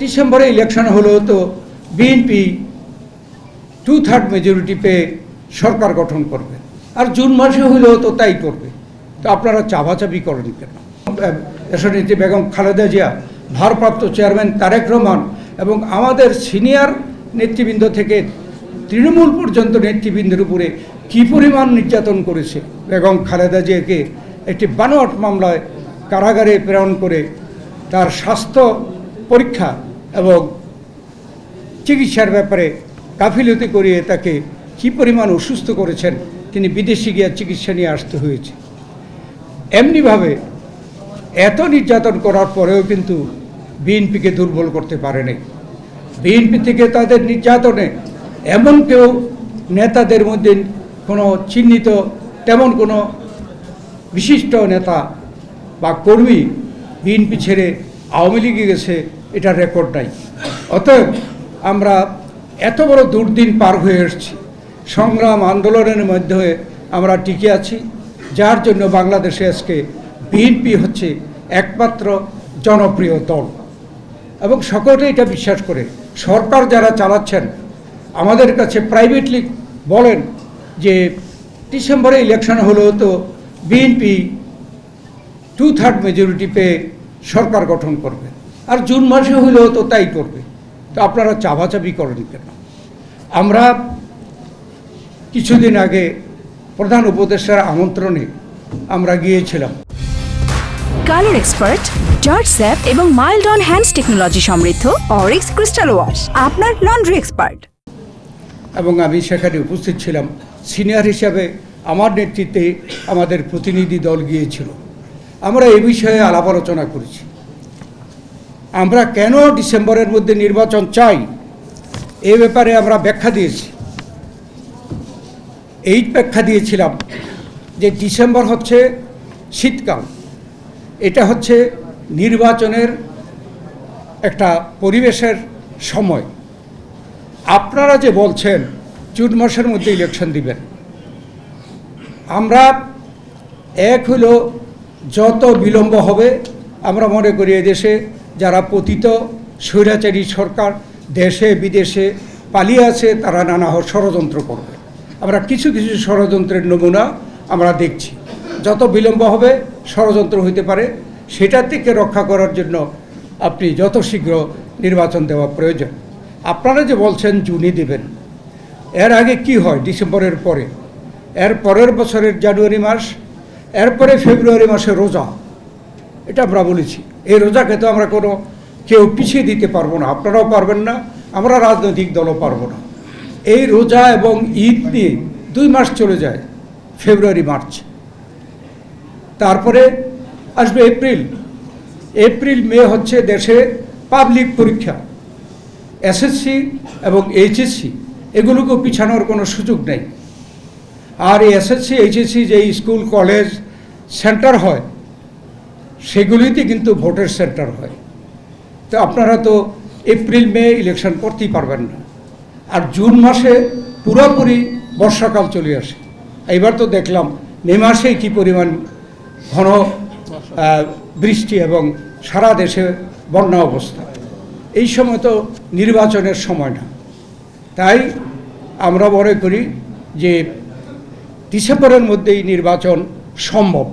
ডিসেম্বরে ইলেকশন হলেও তো বিএনপি 2/3 মেজরিটি পেয়ে সরকার গঠন করবে, আর জুন মাসে হলেও তো তাই করবে। তো আপনারা চাপাচাপি করেন কেন? দেশনেত্রী বেগম খালেদা জিয়া, ভারপ্রাপ্ত চেয়ারম্যান তারেক রহমান এবং আমাদের সিনিয়র নেতৃবৃন্দ থেকে তৃণমূল পর্যন্ত নেতৃবৃন্দের উপরে কী পরিমাণ নির্যাতন করেছে। বেগম খালেদা জিয়াকে একটি বানোয়াট মামলায় কারাগারে প্রেরণ করে তার স্বাস্থ্য পরীক্ষা এবং চিকিৎসার ব্যাপারে গাফিলতি করিয়ে তাকে কী পরিমাণ অসুস্থ করেছেন, তিনি বিদেশে গিয়ে চিকিৎসা নিয়ে আসতে হয়েছে। এমনিভাবে এত নির্যাতন করার পরেও কিন্তু বিএনপিকে দুর্বল করতে পারেনি। বিএনপি থেকে তাদের নির্যাতনে এমন কেউ নেতাদের মধ্যে কোনো চিহ্নিত তেমন কোনো বিশিষ্ট নেতা বা কর্মী বিএনপি ছেড়ে আওয়ামী লীগে গেছে, এটার রেকর্ড নাই। অতএব আমরা এত বড় দুর্দিন পার হয়ে এসেছি, সংগ্রাম আন্দোলনের মধ্যে আমরা টিকে আছি, যার জন্য বাংলাদেশে আজকে বিএনপি হচ্ছে একমাত্র জনপ্রিয় দল এবং সকলে এটা বিশ্বাস করে। সরকার যারা চালাচ্ছেন আমাদের কাছে প্রাইভেটলি বলেন যে ডিসেম্বরে ইলেকশন হলেও তো বিএনপি 2/3 মেজরিটি পেয়ে সরকার গঠন করবে, আর জুন মাসে হলেও তো তাই করবে। তো আপনারা চাপাচাপি করেন কেন? আমরা কিছুদিন আগে প্রধান উপদেষ্টার আমন্ত্রণে আমরা গিয়েছিলাম। কালার এক্সপার্ট, জর্জ স্যাপ এবং মাইল্ড অন হ্যান্ডস টেকনোলজি সমৃদ্ধ অরিক্স ক্রিস্টাল ওয়াশ আপনার লন্ড্রি এক্সপার্ট। এবং আমি সেখানে উপস্থিত ছিলাম, সিনিয়র হিসাবে আমার নেতৃত্বে আমাদের প্রতিনিধি দল গিয়েছিল। আমরা এ বিষয়ে আলাপ আলোচনা করেছি। আমরা কেন ডিসেম্বরের মধ্যে নির্বাচন চাই এ ব্যাপারে আমরা ব্যাখ্যা দিয়েছি। এই ব্যাখ্যা দিয়েছিলাম যে ডিসেম্বর হচ্ছে শীতকাল, এটা হচ্ছে নির্বাচনের একটা পরিবেশের সময়। আপনারা যে বলছেন জুন মাসের মধ্যে ইলেকশন দিবেন, আমরা এক হলো যত বিলম্ব হবে আমরা মনে করি এদেশে যারা পতিত স্বৈরাচারী সরকার দেশে বিদেশে পালিয়ে আছে তারা নানা ষড়যন্ত্র করবে। আমরা কিছু কিছু ষড়যন্ত্রের নমুনা আমরা দেখছি। যত বিলম্ব হবে ষড়যন্ত্র হইতে পারে, সেটা থেকে রক্ষা করার জন্য আপনি যত শীঘ্র নির্বাচন দেওয়া প্রয়োজন। আপনারা যে বলছেন জুনে দেবেন, এর আগে কি হয় ডিসেম্বরের পরে? এর পরের বছরের জানুয়ারি মাস, এরপরে ফেব্রুয়ারি মাসে রোজা, এটা আমরা বলেছি। এই রোজাকে তো আমরা কোনো কেউ পিছিয়ে দিতে পারবো না, আপনারাও পারবেন না, আমরা রাজনৈতিক দলও পারবো না। এই রোজা এবং ঈদ নিয়ে 2 মাস চলে যায়, ফেব্রুয়ারি মার্চ, তারপরে আসবে এপ্রিল মে হচ্ছে দেশে পাবলিক পরীক্ষা, এসএসসি এবং এইচএসসি, এগুলোকেও পিছানোর কোনো সুযোগ নেই। আর এই এসএসসি এইচএসসি যে স্কুল কলেজ সেন্টার হয় সেগুলিতে কিন্তু ভোটের সেন্টার হয়। তো আপনারা তো এপ্রিল মে ইলেকশন করতেই পারবেন না। আর জুন মাসে পুরোপুরি বর্ষাকাল চলে আসে। এইবার তো দেখলাম মে মাসেই কী পরিমাণ ঘন বৃষ্টি এবং সারা দেশে বন্যা অবস্থা। এই সময় তো নির্বাচনের সময় না। তাই আমরা মনে করি যে ডিসেম্বরের মধ্যেই নির্বাচন সম্ভব।